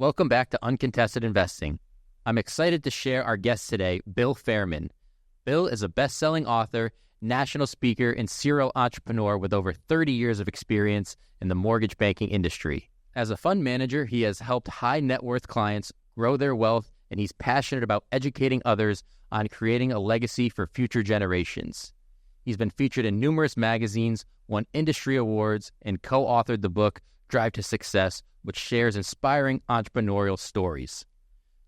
Welcome back to Uncontested Investing. I'm excited to share our guest today, Bill Fairman. Bill is a best-selling author, national speaker, and serial entrepreneur with over 30 years of experience in the mortgage banking industry. As a fund manager, he has helped high-net-worth clients grow their wealth, and he's passionate about educating others on creating a legacy for future generations. He's been featured in numerous magazines, won industry awards, and co-authored the book Drive to Success, which shares inspiring entrepreneurial stories.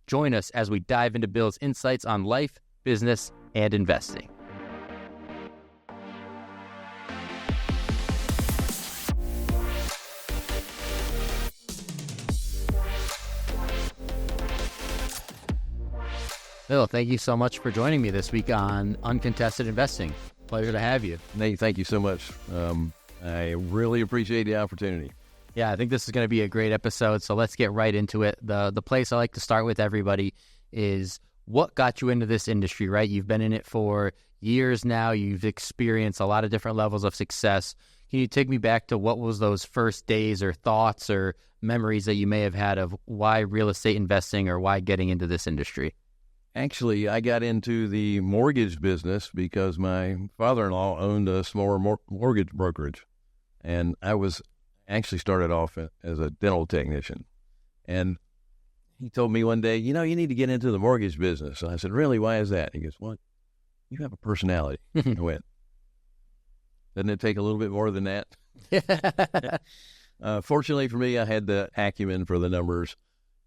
Join us as we dive into Bill's insights on life, business, and investing. Bill, thank you so much for joining me this week on Uncontested Investing. Pleasure to have you. Nate, thank you so much. I really appreciate the opportunity. Yeah, I think this is going to be a great episode, so let's get right into it. The place I like to start with everybody is what got you into this industry, right? You've been in it for years now. You've experienced a lot of different levels of success. Can you take me back to what was those first days or thoughts or memories that you may have had of why real estate investing or why getting into this industry? Actually, I got into the mortgage business because my father-in-law owned a small mortgage brokerage, and I was actually started off as a dental technician. And he told me one day, you need to get into the mortgage business. And I said, really, why is that? He goes, well, you have a personality. I went, doesn't it take a little bit more than that? Fortunately for me, I had the acumen for the numbers,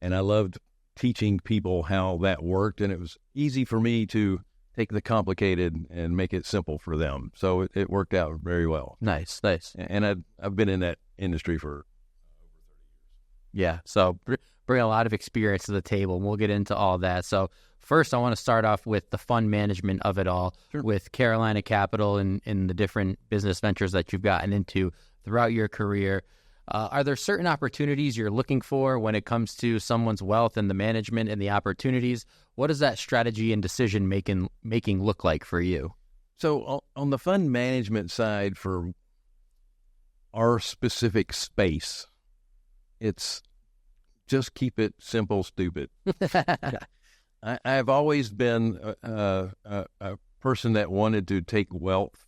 and I loved teaching people how that worked. And it was easy for me to take the complicated and make it simple for them. So it worked out very well. Nice. And I've been in that industry for over 30 years. Yeah, so bring a lot of experience to the table, and we'll get into all that. So first, I want to start off with the fund management of it all, Sure. With Carolina Capital and the different business ventures that you've gotten into throughout your career. Are there certain opportunities you're looking for when it comes to someone's wealth and the management and the opportunities? What does that strategy and decision making look like for you? So on the fund management side for our specific space, it's just keep it simple, stupid. I've always been a person that wanted to take wealth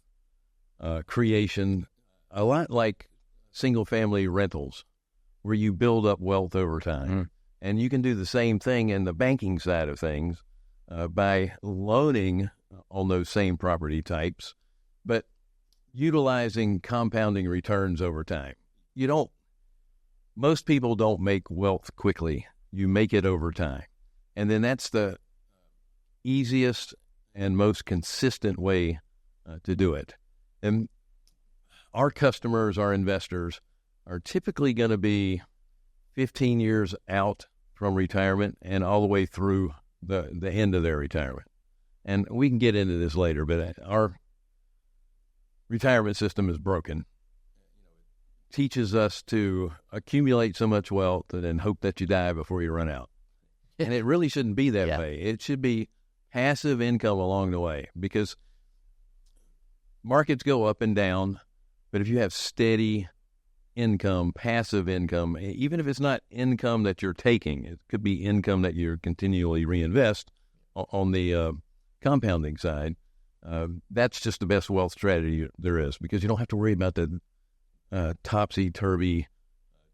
creation a lot like single-family rentals, where you build up wealth over time. Mm. And you can do the same thing in the banking side of things by loaning on those same property types, but utilizing compounding returns over time. Most people don't make wealth quickly. You make it over time. And then that's the easiest and most consistent way to do it. And our customers, our investors, are typically going to be 15 years out from retirement and all the way through the end of their retirement. And we can get into this later, but our retirement system is broken. It teaches us to accumulate so much wealth and then hope that you die before you run out. And it really shouldn't be that way. It should be passive income along the way, because markets go up and down, but if you have steady income, passive income, even if it's not income that you're taking, it could be income that you're continually reinvest on the compounding side. That's just the best wealth strategy there is, because you don't have to worry about the topsy-turvy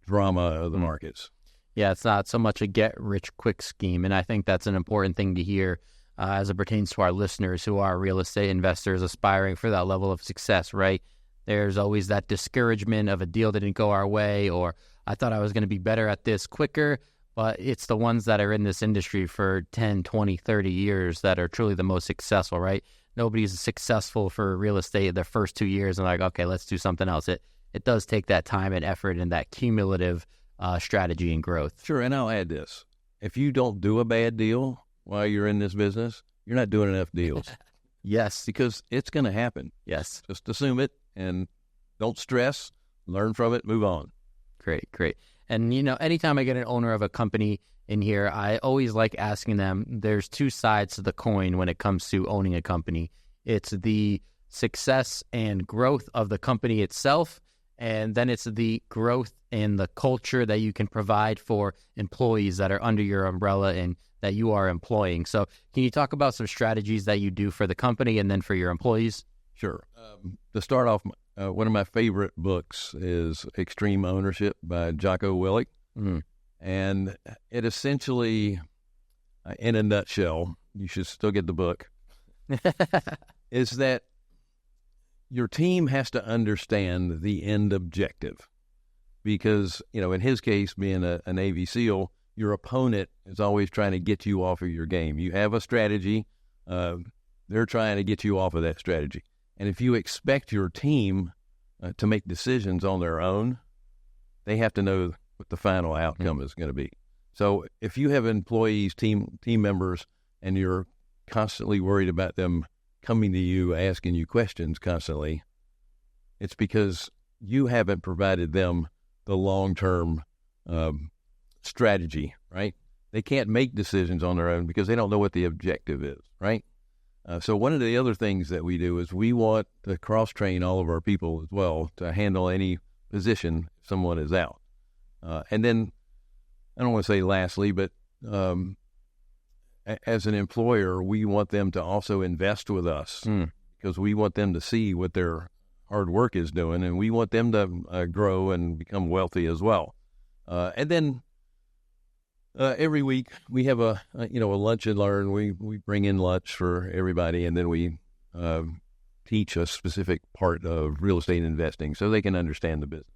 drama of the markets. Yeah, it's not so much a get-rich-quick scheme, and I think that's an important thing to hear as it pertains to our listeners who are real estate investors aspiring for that level of success, right? There's always that discouragement of a deal that didn't go our way, or I thought I was going to be better at this quicker, but it's the ones that are in this industry for 10, 20, 30 years that are truly the most successful, right? Nobody's successful for real estate the first 2 years and like, okay, let's do something else. It does take that time and effort and that cumulative strategy and growth. Sure, and I'll add this. If you don't do a bad deal while you're in this business, you're not doing enough deals. Yes. Because it's going to happen. Yes. Just assume it and don't stress, learn from it, move on. Great. And, anytime I get an owner of a company in here, I always like asking them, there's two sides to the coin when it comes to owning a company. It's the success and growth of the company itself, And then it's the growth and the culture that you can provide for employees that are under your umbrella and that you are employing. So can you talk about some strategies that you do for the company and then for your employees? Sure. To start off, one of my favorite books is Extreme Ownership by Jocko Willink. And it essentially, in a nutshell, you should still get the book, is that your team has to understand the end objective. Because, in his case, being a Navy SEAL, your opponent is always trying to get you off of your game. You have a strategy. They're trying to get you off of that strategy. And if you expect your team to make decisions on their own, they have to know what the final outcome is going to be. So if you have employees, team members, and you're constantly worried about them coming to you, asking you questions constantly, it's because you haven't provided them the long-term strategy, right? They can't make decisions on their own because they don't know what the objective is, right? So one of the other things that we do is we want to cross-train all of our people as well to handle any position if someone is out. And then, I don't want to say lastly, but as an employer, we want them to also invest with us because we want them to see what their hard work is doing, and we want them to grow and become wealthy as well. And then every week we have a lunch and learn. We bring in lunch for everybody, and then we teach a specific part of real estate investing so they can understand the business.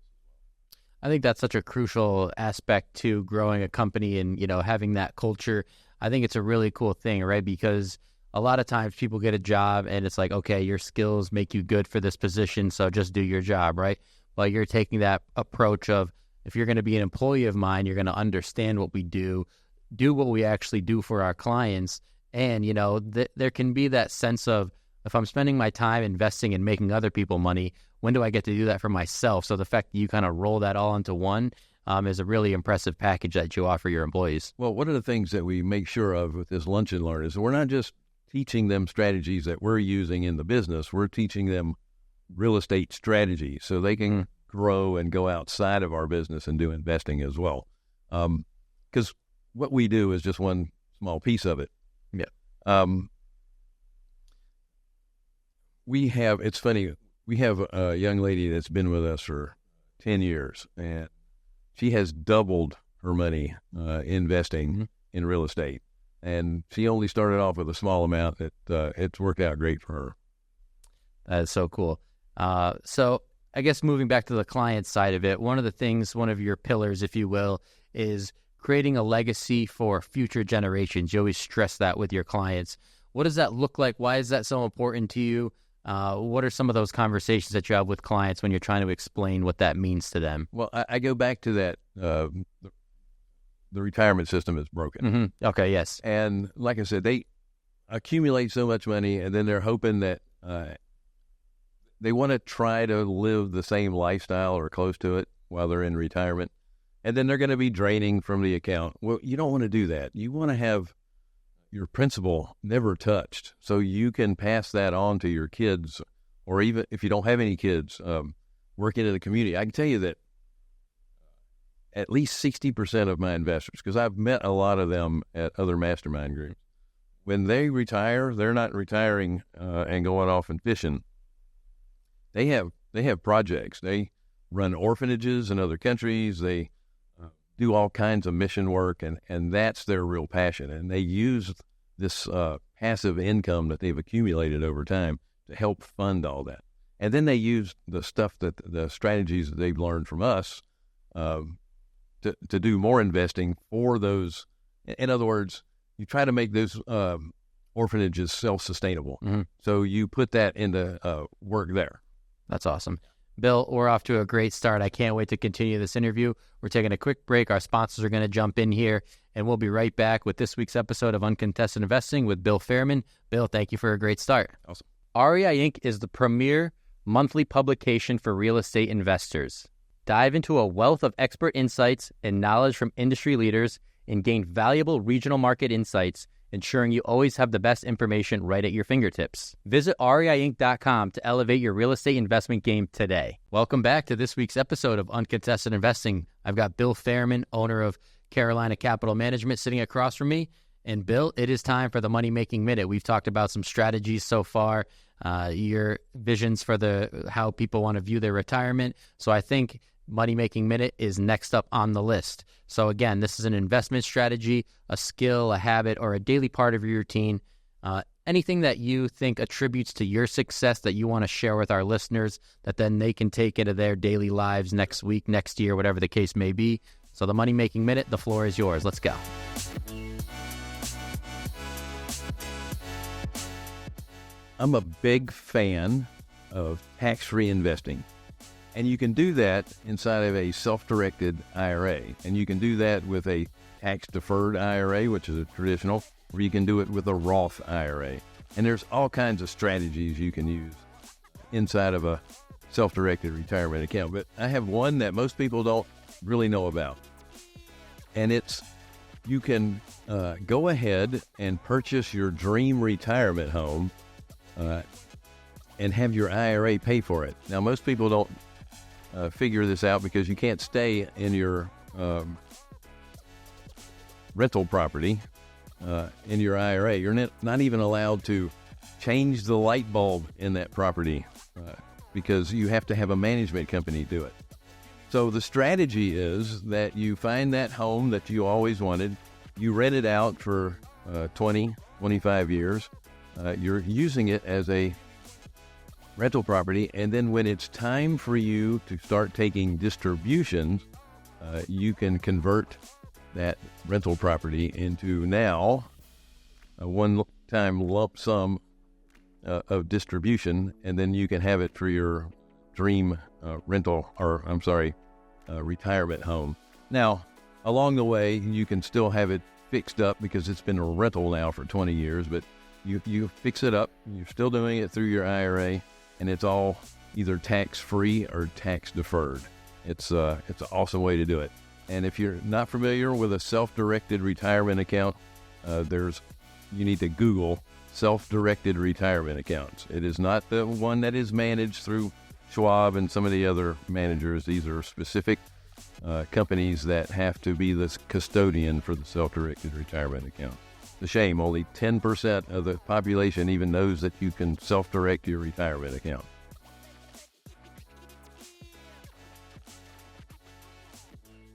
I think that's such a crucial aspect to growing a company and, having that culture. I think it's a really cool thing, right? Because a lot of times people get a job and it's like, okay, your skills make you good for this position, so just do your job, right? But you're taking that approach of, if you're going to be an employee of mine, you're going to understand what we do what we actually do for our clients. And, there can be that sense of, if I'm spending my time investing and making other people money, when do I get to do that for myself? So the fact that you kind of roll that all into one is a really impressive package that you offer your employees. Well, one of the things that we make sure of with this Lunch and Learn is we're not just teaching them strategies that we're using in the business. We're teaching them real estate strategies so they can grow and go outside of our business and do investing as well. Because what we do is just one small piece of it. Yeah. It's funny, we have a young lady that's been with us for 10 years, and she has doubled her money investing in real estate. And she only started off with a small amount. It's worked out great for her. That is so cool. So I guess moving back to the client side of it, one of your pillars, if you will, is creating a legacy for future generations. You always stress that with your clients. What does that look like? Why is that so important to you? What are some of those conversations that you have with clients when you're trying to explain what that means to them? Well, I go back to that. The retirement system is broken. Okay, yes. And like I said, they accumulate so much money, and then they're hoping that they want to try to live the same lifestyle or close to it while they're in retirement. And then they're going to be draining from the account. Well, you don't want to do that. You want to have your principal never touched, so you can pass that on to your kids, or even if you don't have any kids, working in the community. I can tell you that at least 60% of my investors, because I've met a lot of them at other mastermind groups, when they retire, they're not retiring and going off and fishing. They have projects. They run orphanages in other countries. They do all kinds of mission work, and that's their real passion. And they use this passive income that they've accumulated over time to help fund all that. And then they use the strategies that they've learned from us to do more investing for those. In other words, you try to make those orphanages self-sustainable. So you put that into work there. That's awesome. Bill, we're off to a great start. I can't wait to continue this interview. We're taking a quick break. Our sponsors are going to jump in here, and we'll be right back with this week's episode of Uncontested Investing with Bill Fairman. Bill, thank you for a great start. Awesome. REI Inc. is the premier monthly publication for real estate investors. Dive into a wealth of expert insights and knowledge from industry leaders and gain valuable regional market insights ensuring you always have the best information right at your fingertips. Visit REIinc.com to elevate your real estate investment game today. Welcome back to this week's episode of Uncontested Investing. I've got Bill Fairman, owner of Carolina Capital Management, sitting across from me. And Bill, it is time for the Money Making Minute. We've talked about some strategies so far, your visions for how people want to view their retirement. So I think Money Making Minute is next up on the list. So again, this is an investment strategy, a skill, a habit, or a daily part of your routine. Anything that you think attributes to your success that you want to share with our listeners that then they can take into their daily lives next week, next year, whatever the case may be. So the Money Making Minute, the floor is yours. Let's go. I'm a big fan of tax reinvesting. And you can do that inside of a self-directed IRA. And you can do that with a tax-deferred IRA, which is a traditional, or you can do it with a Roth IRA. And there's all kinds of strategies you can use inside of a self-directed retirement account. But I have one that most people don't really know about. And it's you can go ahead and purchase your dream retirement home and have your IRA pay for it. Now, most people don't figure this out because you can't stay in your rental property in your IRA. You're not even allowed to change the light bulb in that property because you have to have a management company do it. So the strategy is that you find that home that you always wanted, you rent it out for 20, 25 years, you're using it as a rental property, and then when it's time for you to start taking distributions, you can convert that rental property into now a one-time lump sum of distribution, and then you can have it for your dream retirement home. Now, along the way, you can still have it fixed up because it's been a rental now for 20 years, but you fix it up, you're still doing it through your IRA, and it's all either tax-free or tax-deferred. It's an awesome way to do it. And if you're not familiar with a self-directed retirement account, you need to Google self-directed retirement accounts. It is not the one that is managed through Schwab and some of the other managers. These are specific companies that have to be the custodian for the self-directed retirement account. It's a shame, only 10% of the population even knows that you can self-direct your retirement account.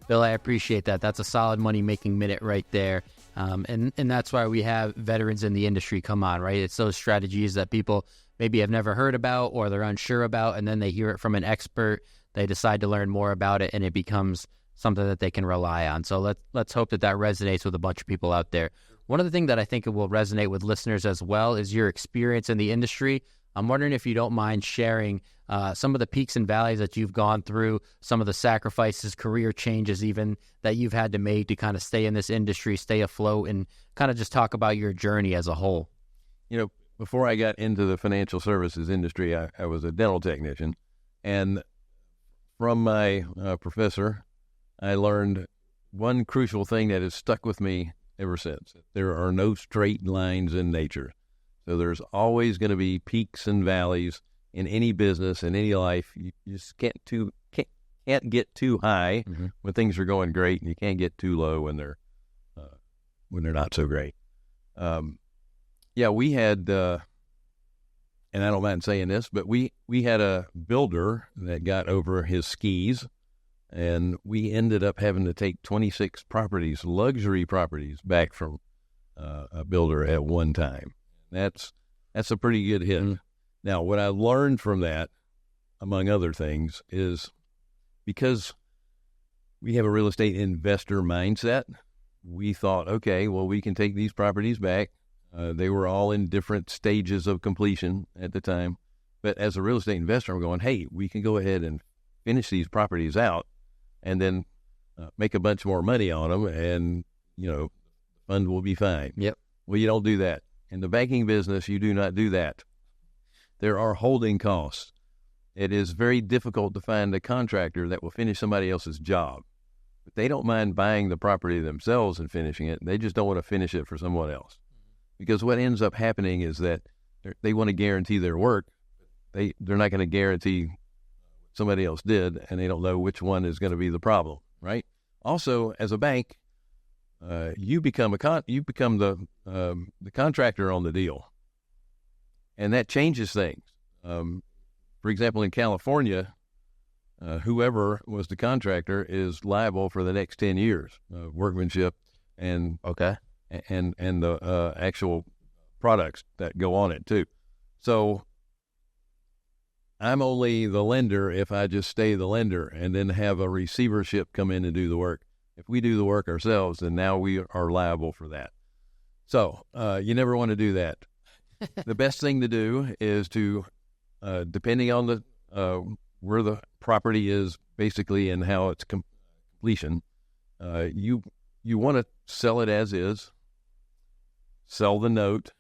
Bill, I appreciate that. That's a solid money-making minute right there. And that's why we have veterans in the industry come on, right? It's those strategies that people maybe have never heard about or they're unsure about, and then they hear it from an expert. They decide to learn more about it, and it becomes something that they can rely on. So let's hope that resonates with a bunch of people out there. One of the things that I think it will resonate with listeners as well is your experience in the industry. I'm wondering if you don't mind sharing some of the peaks and valleys that you've gone through, some of the sacrifices, career changes even that you've had to make to kind of stay in this industry, stay afloat, and kind of just talk about your journey as a whole. You know, before I got into the financial services industry, I was a dental technician. And from my professor, I learned one crucial thing that has stuck with me ever since. There are no straight lines in nature. So there's always going to be peaks and valleys in any business, in any life. You just can't get too high when things are going great, and you can't get too low when they're not so great. We had, and I don't mind saying this, but we had a builder that got over his skis, and we ended up having to take 26 properties, luxury properties, back from a builder at one time. That's a pretty good hit. Mm-hmm. Now, what I learned from that, among other things, is because we have a real estate investor mindset, we thought, okay, well, we can take these properties back. They were all in different stages of completion at the time. But as a real estate investor, I'm going, hey, we can go ahead and finish these properties out and then make a bunch more money on them, and, the fund will be fine. Yep. Well, you don't do that. In the banking business, you do not do that. There are holding costs. It is very difficult to find a contractor that will finish somebody else's job. But they don't mind buying the property themselves and finishing it. They just don't want to finish it for someone else. Because what ends up happening is that they want to guarantee their work. They're not going to guarantee somebody else did, and they don't know which one is going to be the problem, right? Also, as a bank, you become the contractor on the deal, and that changes things. For example, in California, whoever was the contractor is liable for the next 10 years, workmanship and the actual products that go on it too. So I'm only the lender if I just stay the lender and then have a receivership come in and do the work. If we do the work ourselves, then now we are liable for that. So you never want to do that. The best thing to do is to, depending on the where the property is basically and how it's completion, you want to sell it as is, sell the note,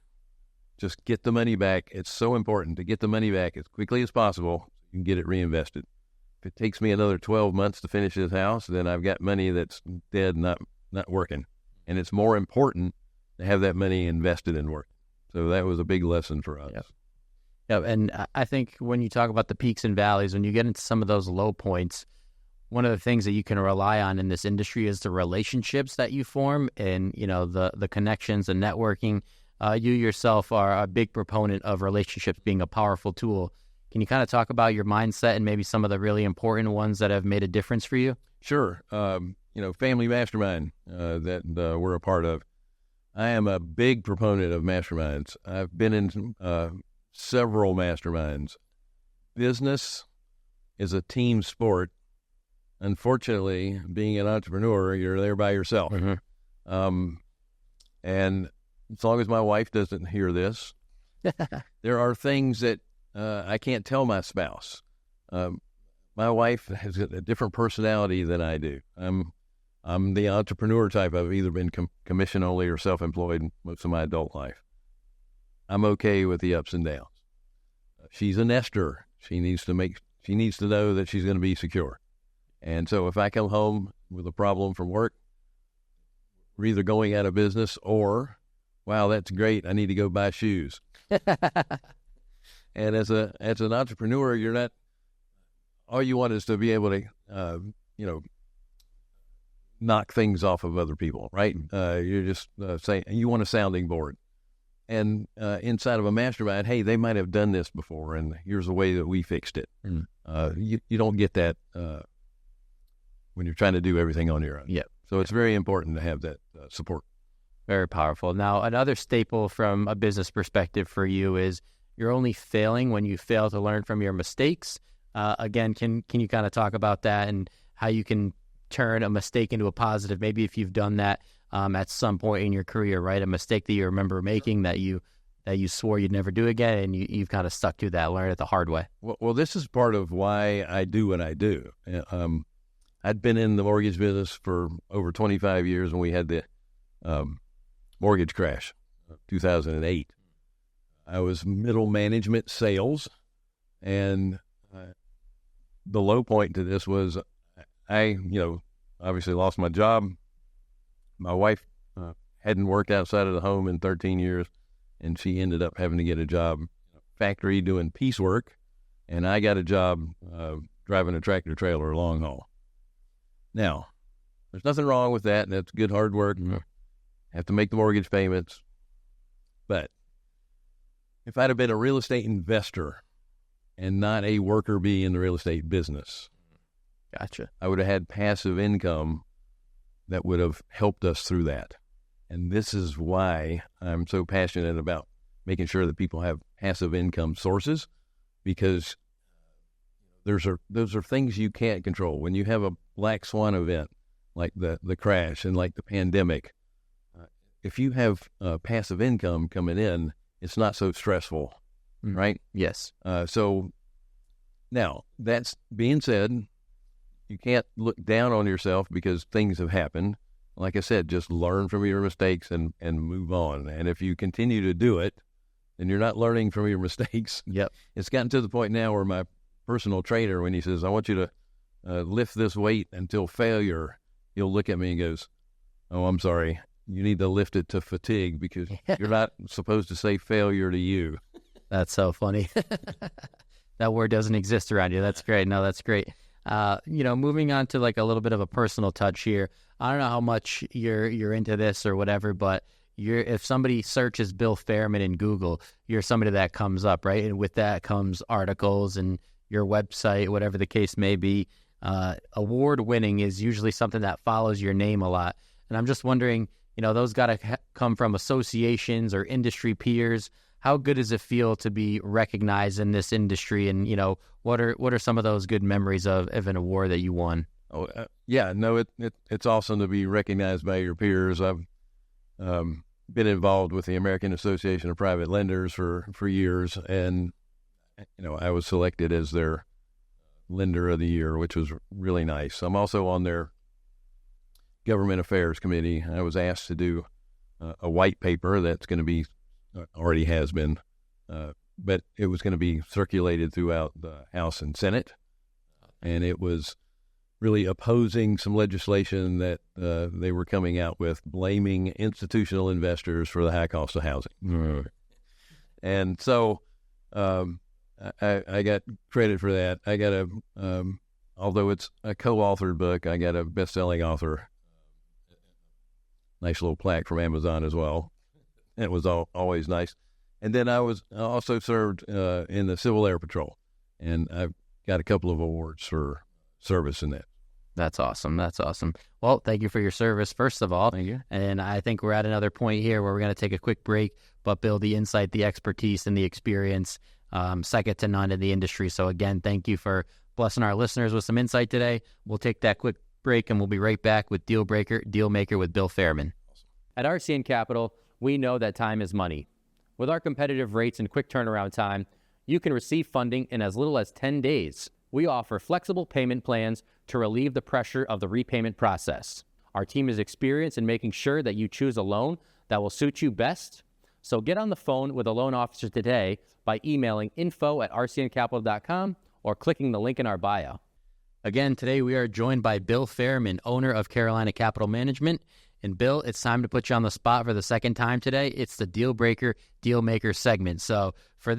just get the money back. It's so important to get the money back as quickly as possible. You can get it reinvested. If it takes me another 12 months to finish this house, then I've got money that's dead, not working. And it's more important to have that money invested in work. So that was a big lesson for us. Yep. Yeah, and I think when you talk about the peaks and valleys, when you get into some of those low points, one of the things that you can rely on in this industry is the relationships that you form and, the connections and networking. You yourself are a big proponent of relationships being a powerful tool. Can you kind of talk about your mindset and maybe some of the really important ones that have made a difference for you? Sure. Family mastermind that we're a part of. I am a big proponent of masterminds. I've been in several masterminds. Business is a team sport. Unfortunately, being an entrepreneur, you're there by yourself. Mm-hmm. And as long as my wife doesn't hear this, there are things that I can't tell my spouse. My wife has a different personality than I do. I'm the entrepreneur type. I've either been commission only or self-employed most of my adult life. I'm okay with the ups and downs. She's a nester. She needs to know that she's going to be secure. And so if I come home with a problem from work, we're either going out of business or, wow, that's great, I need to go buy shoes. And as an entrepreneur, you're not, all you want is to be able to, knock things off of other people, right? You're just saying, you want a sounding board. And inside of a mastermind, hey, they might have done this before, and here's the way that we fixed it. Mm. You don't get that when you're trying to do everything on your own. Yep. So it's very important to have that support. Very powerful. Now, another staple from a business perspective for you is you're only failing when you fail to learn from your mistakes. Again, can you kind of talk about that and how you can turn a mistake into a positive? Maybe if you've done that at some point in your career, right? A mistake that you remember making that you swore you'd never do again, and you've kind of stuck to that, learned it the hard way. Well, this is part of why I do what I do. I'd been in the mortgage business for over 25 years when we had the mortgage crash, 2008. I was middle management sales, and the low point to this was I obviously lost my job. My wife hadn't worked outside of the home in 13 years, and she ended up having to get a job factory doing piecework, and I got a job driving a tractor trailer long haul. Now, there's nothing wrong with that, and that's good hard work. Mm-hmm. Have to make the mortgage payments. But if I'd have been a real estate investor and not a worker bee in the real estate business, gotcha, I would have had passive income that would have helped us through that. And this is why I'm so passionate about making sure that people have passive income sources, because those are things you can't control. When you have a black swan event like the crash and like the pandemic, if you have passive income coming in, it's not so stressful, right? Yes. So now, that's being said, you can't look down on yourself because things have happened. Like I said, just learn from your mistakes and move on. And if you continue to do it, then you're not learning from your mistakes. Yep. It's gotten to the point now where my personal trainer, when he says, I want you to lift this weight until failure, he'll look at me and goes, oh, I'm sorry. you need to lift it to fatigue because you're not supposed to say failure to you. That's so funny. That word doesn't exist around you. That's great. No, that's great. Moving on to like a little bit of a personal touch here. I don't know how much you're into this or whatever, but if somebody searches Bill Fairman in Google, you're somebody that comes up, right? And with that comes articles and your website, whatever the case may be. Award winning is usually something that follows your name a lot. And I'm just wondering, those got to come from associations or industry peers. How good does it feel to be recognized in this industry? And, what are some of those good memories of an award that you won? Oh, it's awesome to be recognized by your peers. I've been involved with the American Association of Private Lenders for years, and I was selected as their Lender of the Year, which was really nice. I'm also on their Government Affairs Committee. I was asked to do a white paper that's going to be, already has been, but it was going to be circulated throughout the House and Senate, and it was really opposing some legislation that they were coming out with, blaming institutional investors for the high cost of housing. And so I got credit for that. I got although it's a co-authored book, I got a best-selling author. Nice little plaque from Amazon as well. It was always nice. And then I also served in the Civil Air Patrol, and I've got a couple of awards for service in that. That's awesome. That's awesome. Well, thank you for your service, first of all. Thank you. And I think we're at another point here where we're going to take a quick break, but Bill, the insight, the expertise, and the experience, second to none in the industry. So again, thank you for blessing our listeners with some insight today. We'll take that quick break, and we'll be right back with Deal Breaker, Deal Maker with Bill Fairman. At RCN Capital, we know that time is money. With our competitive rates and quick turnaround time, you can receive funding in as little as 10 days. We offer flexible payment plans to relieve the pressure of the repayment process. Our team is experienced in making sure that you choose a loan that will suit you best. So get on the phone with a loan officer today by emailing info@rcncapital.com or clicking the link in our bio. Again, today we are joined by Bill Fairman, owner of Carolina Capital Management. And Bill, it's time to put you on the spot for the second time today. It's the Deal Breaker, Deal Maker segment. So for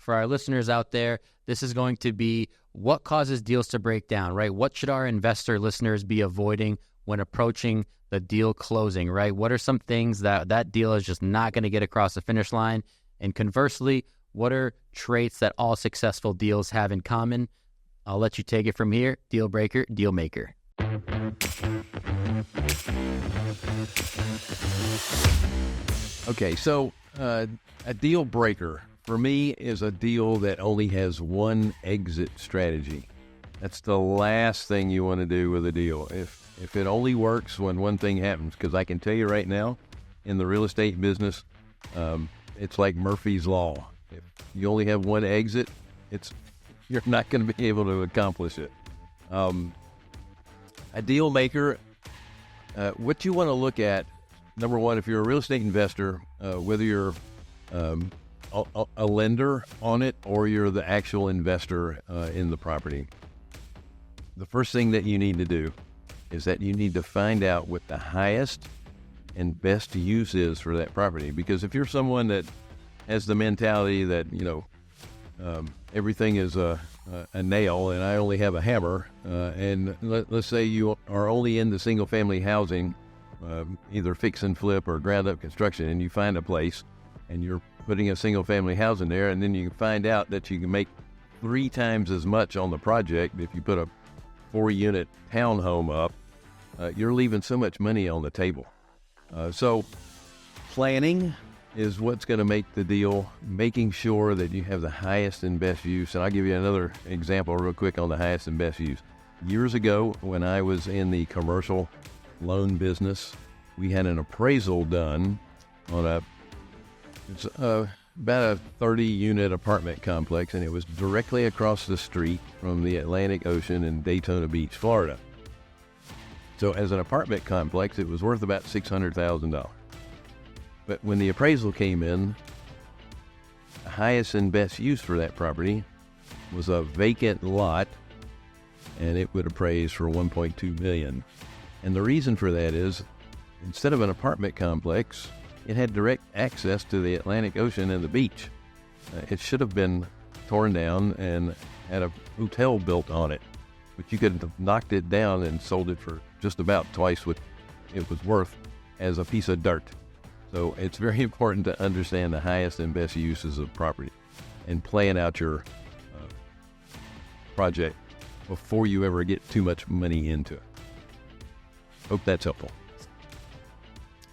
our listeners out there, this is going to be what causes deals to break down, right? What should our investor listeners be avoiding when approaching the deal closing, right? What are some things that deal is just not going to get across the finish line? And conversely, what are traits that all successful deals have in common? I'll let you take it from here. Deal Breaker, Deal Maker. Okay, so a deal breaker for me is a deal that only has one exit strategy. That's the last thing you want to do with a deal. If it only works when one thing happens, because I can tell you right now, in the real estate business, it's like Murphy's Law. If you only have one exit, you're not going to be able to accomplish it. A deal maker, what you want to look at, number one, if you're a real estate investor, whether you're a lender on it or you're the actual investor in the property, the first thing that you need to do is that you need to find out what the highest and best use is for that property. Because if you're someone that has the mentality that, everything is a nail and I only have a hammer, and let's say you are only into single-family housing, either fix and flip or ground-up construction, and you find a place and you're putting a single-family house in there, and then you find out that you can make 3 times as much on the project if you put a 4-unit townhome up, you're leaving so much money on the table. So planning is what's going to make the deal, making sure that you have the highest and best use. And I'll give you another example real quick on the highest and best use. Years ago, when I was in the commercial loan business, we had an appraisal done on about a 30-unit apartment complex, and it was directly across the street from the Atlantic Ocean in Daytona Beach, Florida. So as an apartment complex, it was worth about $600,000. But when the appraisal came in, the highest and best use for that property was a vacant lot, and it would appraise for $1.2 million. And the reason for that is instead of an apartment complex, it had direct access to the Atlantic Ocean and the beach. It should have been torn down and had a hotel built on it, but you could have knocked it down and sold it for just about twice what it was worth as a piece of dirt. So it's very important to understand the highest and best uses of property and plan out your project before you ever get too much money into it. Hope that's helpful.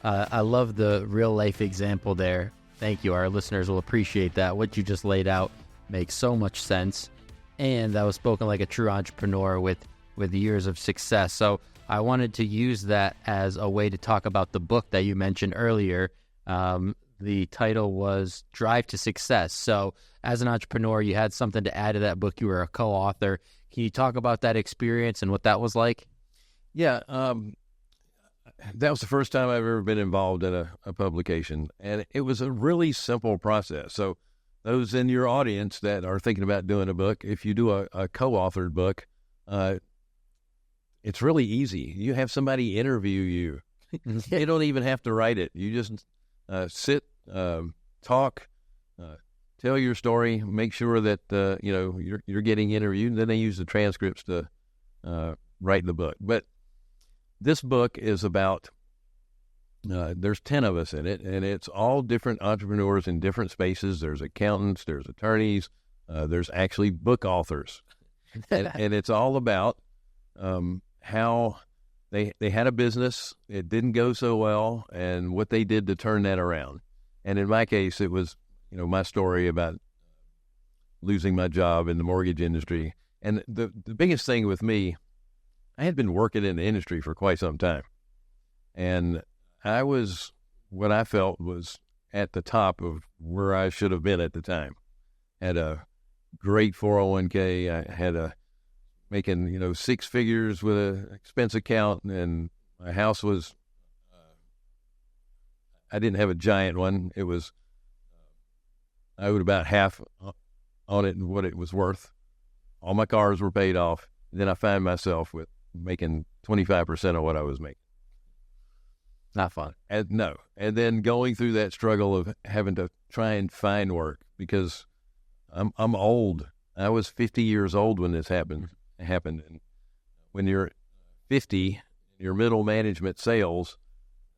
I love the real life example there. Thank you. Our listeners will appreciate that. What you just laid out makes so much sense. And that was spoken like a true entrepreneur with years of success. So I wanted to use that as a way to talk about the book that you mentioned earlier. The title was Drive to Success. So as an entrepreneur, you had something to add to that book. You were a co-author. Can you talk about that experience and what that was like? Yeah, that was the first time I've ever been involved in a publication, and it was a really simple process. So those in your audience that are thinking about doing a book, if you do a co-authored book, it's really easy. You have somebody interview you. You don't even have to write it. You just sit, talk, tell your story, make sure that you're getting interviewed. Then they use the transcripts to write the book. But this book is about, there's 10 of us in it, and it's all different entrepreneurs in different spaces. There's accountants, there's attorneys, there's actually book authors. and it's all about how they had a business, it didn't go so well, and what they did to turn that around. And in my case, it was, my story about losing my job in the mortgage industry. And the biggest thing with me, I had been working in the industry for quite some time. And I was, what I felt was at the top of where I should have been at the time. Had a great 401k. I had making, six figures with an expense account, and my house was, I didn't have a giant one. It was, I owed about half on it and what it was worth. All my cars were paid off. Then I found myself with making 25% of what I was making. Not fun. No. And then going through that struggle of having to try and find work, because I'm old. I was 50 years old when this happened. And when you're 50, your middle management sales,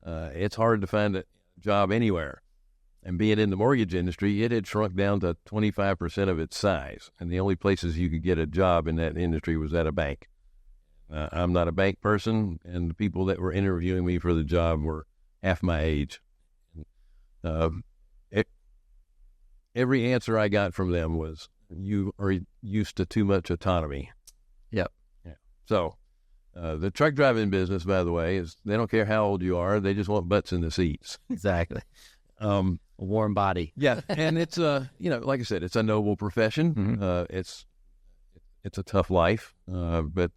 it's hard to find a job anywhere. And being in the mortgage industry, it had shrunk down to 25% of its size. And the only places you could get a job in that industry was at a bank. I'm not a bank person, and the people that were interviewing me for the job were half my age. Every answer I got from them was, you are used to too much autonomy. Yep. Yeah. So the truck driving business, by the way, is they don't care how old you are. They just want butts in the seats. Exactly. A warm body. Yeah. And it's, like I said, it's a noble profession. Mm-hmm. It's a tough life, but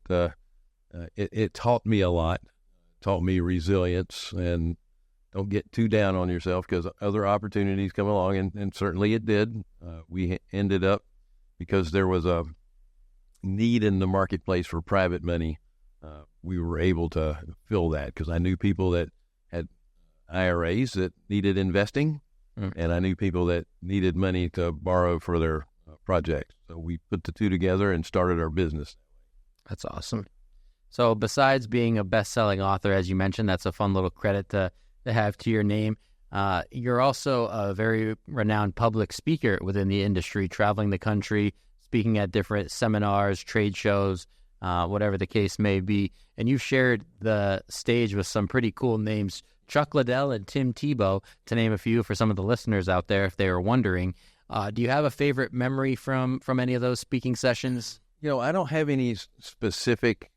it taught me a lot, taught me resilience, and don't get too down on yourself, because other opportunities come along, and certainly it did. We ended up, because there was a need in the marketplace for private money, we were able to fill that, because I knew people that had IRAs that needed investing, and I knew people that needed money to borrow for their projects. So we put the two together and started our business. That's awesome. So besides being a best-selling author, as you mentioned, that's a fun little credit to have to your name. You're also a very renowned public speaker within the industry, traveling the country, speaking at different seminars, trade shows, whatever the case may be. And you've shared the stage with some pretty cool names, Chuck Liddell and Tim Tebow, to name a few for some of the listeners out there if they were wondering. Do you have a favorite memory from any of those speaking sessions? I don't have any specific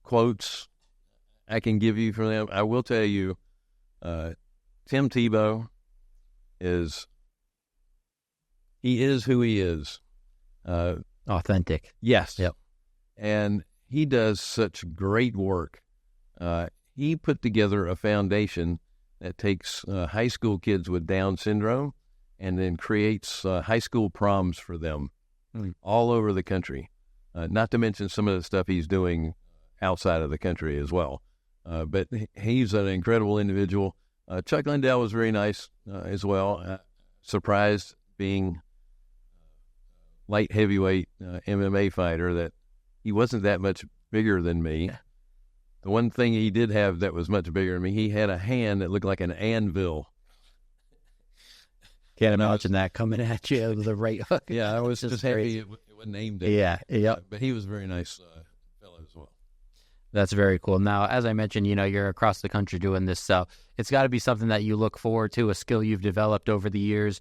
quotes I can give you from them. I will tell you, Tim Tebow is who he is. Authentic. Yes. Yep. And he does such great work. He put together a foundation that takes high school kids with Down syndrome and then creates high school proms for them all over the country. Not to mention some of the stuff he's doing outside of the country as well. But he's an incredible individual. Chuck Lindell was very nice as well. Surprised being light heavyweight MMA fighter that he wasn't that much bigger than me. The one thing he did have that was much bigger than me, he had a hand that looked like an anvil. Can't imagine that coming at you with the right hook. Yeah, I was just happy it wasn't aimed at me. Yeah. But he was a very nice fellow as well. That's very cool. Now, as I mentioned, you're across the country doing this, so it's got to be something that you look forward to, a skill you've developed over the years.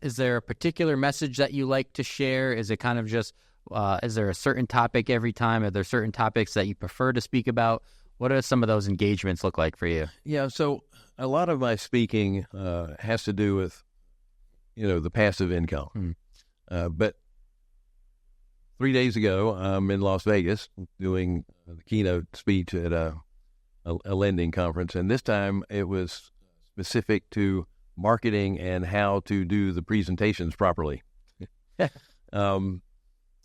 Is there a particular message that you like to share? Is it kind of just, is there a certain topic every time? Are there certain topics that you prefer to speak about? What do some of those engagements look like for you? Yeah, so a lot of my speaking has to do with, the passive income. But 3 days ago, I'm in Las Vegas doing the keynote speech at a lending conference, and this time it was specific to marketing and how to do the presentations properly. And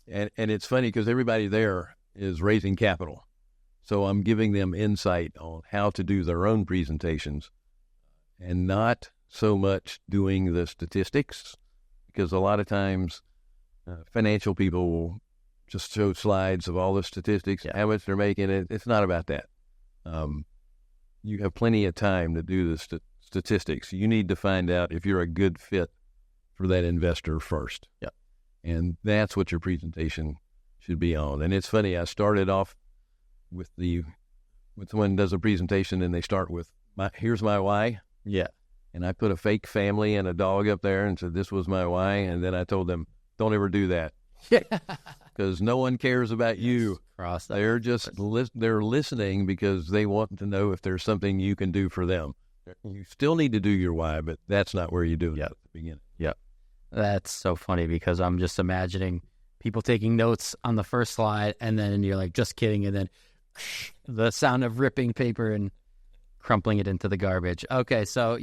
it's funny because everybody there is raising capital, so I'm giving them insight on how to do their own presentations, and not so much doing the statistics, because a lot of times financial people will just show slides of all the statistics, how much they're making. It's not about that. You have plenty of time to do the statistics. You need to find out if you're a good fit for that investor first. Yep. And that's what your presentation should be on. And it's funny, I started off with someone does a presentation and they start with, here's my why. Yeah. And I put a fake family and a dog up there and said, this was my why. And then I told them, don't ever do that. Because no one cares about you. They're just they're listening because they want to know if there's something you can do for them. You still need to do your why, but that's not where you do it at the beginning. Yeah. That's so funny because I'm just imagining people taking notes on the first slide and then you're like, just kidding. And then the sound of ripping paper and crumpling it into the garbage. Okay. So,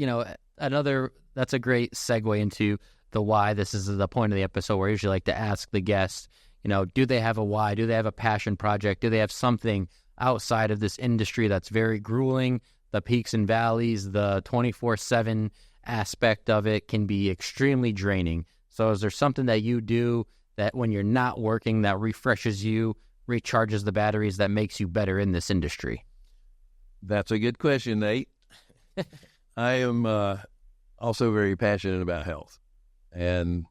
that's a great segue into the why. This is the point of the episode where I usually like to ask the guests, do they have a why? Do they have a passion project? Do they have something outside of this industry that's very grueling? The peaks and valleys, the 24/7 aspect of it can be extremely draining. So is there something that you do that when you're not working that refreshes you, recharges the batteries, that makes you better in this industry? That's a good question, Nate. I am also very passionate about health. And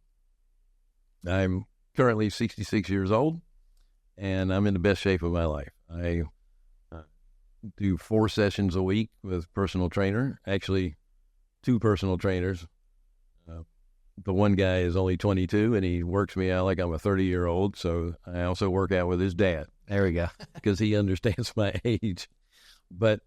I'm currently 66 years old, and I'm in the best shape of my life. I do 4 sessions a week with personal trainer, actually 2 personal trainers. The one guy is only 22, and he works me out like I'm a 30-year-old, so I also work out with his dad. There we go. Because he understands my age. But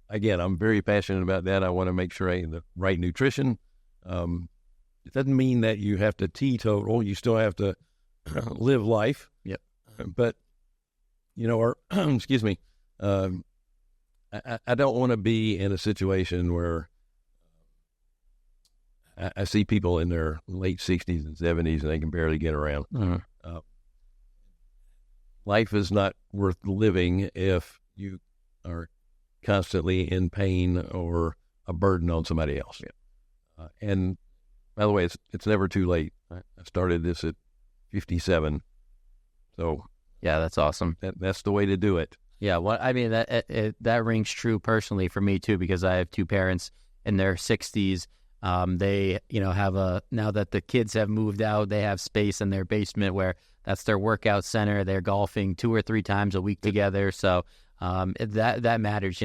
again, I'm very passionate about that. I want to make sure I eat the right nutrition. It doesn't mean that you have to teetotal. You still have to live life. Yep. But, excuse me, I don't want to be in a situation where I see people in their late 60s and 70s and they can barely get around. Mm-hmm. Life is not worth living if you are constantly in pain or a burden on somebody else. Yeah. And by the way, it's never too late. I started this at 57. So yeah, that's awesome. That's the way to do it. Yeah. That rings true personally for me too, because I have 2 parents in their 60s. They, have now that the kids have moved out, they have space in their basement where that's their workout center. They're golfing 2 or 3 times a week together. So, that matters.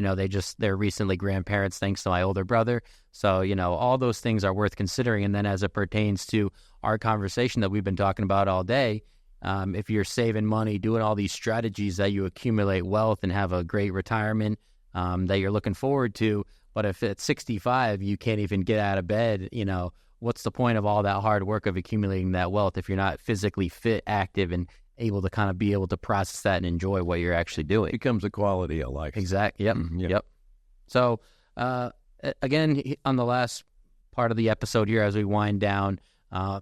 They're recently grandparents thanks to my older brother. So, all those things are worth considering. And then as it pertains to our conversation that we've been talking about all day, if you're saving money, doing all these strategies that you accumulate wealth and have a great retirement, that you're looking forward to, but if at 65, you can't even get out of bed, what's the point of all that hard work of accumulating that wealth if you're not physically fit, active, and able to kind of be able to process that and enjoy what you're actually doing? It becomes a quality of life. Exactly. Yep. Mm-hmm. Yep. So, again, on the last part of the episode here, as we wind down,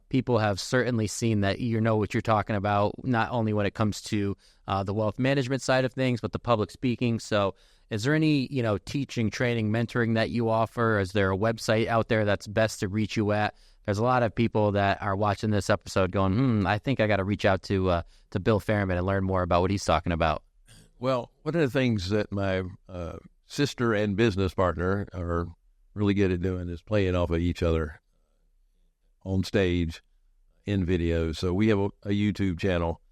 people have certainly seen that you know what you're talking about, not only when it comes to the wealth management side of things, but the public speaking. So Is there any, teaching, training, mentoring that you offer? Is there a website out there that's best to reach you at? There's a lot of people that are watching this episode going, I think I got to reach out to Bill Fairman and learn more about what he's talking about. Well, one of the things that my sister and business partner are really good at doing is playing off of each other on stage, in videos. So we have a YouTube channel.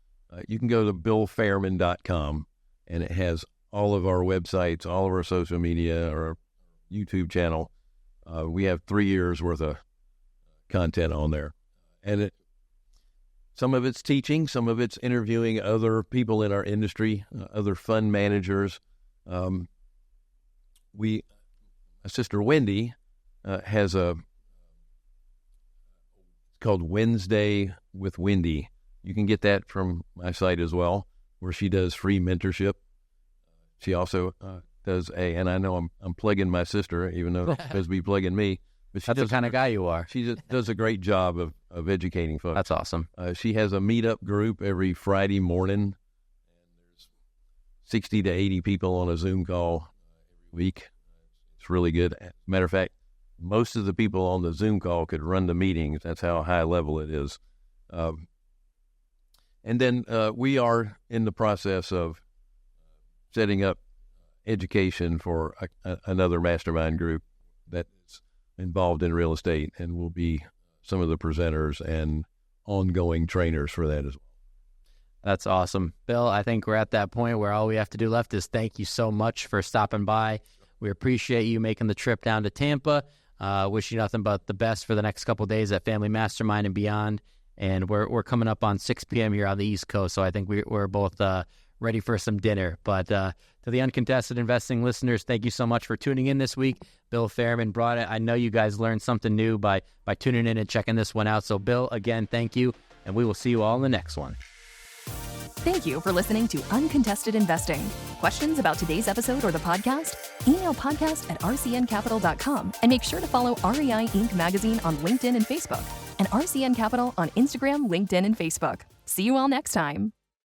You can go to billfairman.com, and it has all of our websites, all of our social media, our YouTube channel. We have 3 years worth of content on there. And some of it's teaching, some of it's interviewing other people in our industry, other fund managers. My sister Wendy has it's called Wednesday with Wendy. You can get that from my site as well, where she does free mentorship. She also does and I know I'm plugging my sister, even though she's supposed to be plugging me. But That's the kind of guy you are. She does a great job of educating folks. That's awesome. She has a meetup group every Friday morning, and there's 60 to 80 people on a Zoom call every week. It's really good. Matter of fact, most of the people on the Zoom call could run the meetings. That's how high level it is. And then we are in the process of setting up education for another mastermind group that's involved in real estate, and we'll be some of the presenters and ongoing trainers for that as well. That's awesome. Bill, I think we're at that point where all we have to do left is thank you so much for stopping by. We appreciate you making the trip down to Tampa. Wish you nothing but the best for the next couple of days at Family Mastermind and beyond. And we're coming up on 6 p.m. here on the East Coast, so I think we're both ready for some dinner. But to the Uncontested Investing listeners, thank you so much for tuning in this week. Bill Fairman brought it. I know you guys learned something new by tuning in and checking this one out. So, Bill, again, thank you, and we will see you all in the next one. Thank you for listening to Uncontested Investing. Questions about today's episode or the podcast? Email podcast@rcncapital.com and make sure to follow REI Inc. magazine on LinkedIn and Facebook, and RCN Capital on Instagram, LinkedIn, and Facebook. See you all next time.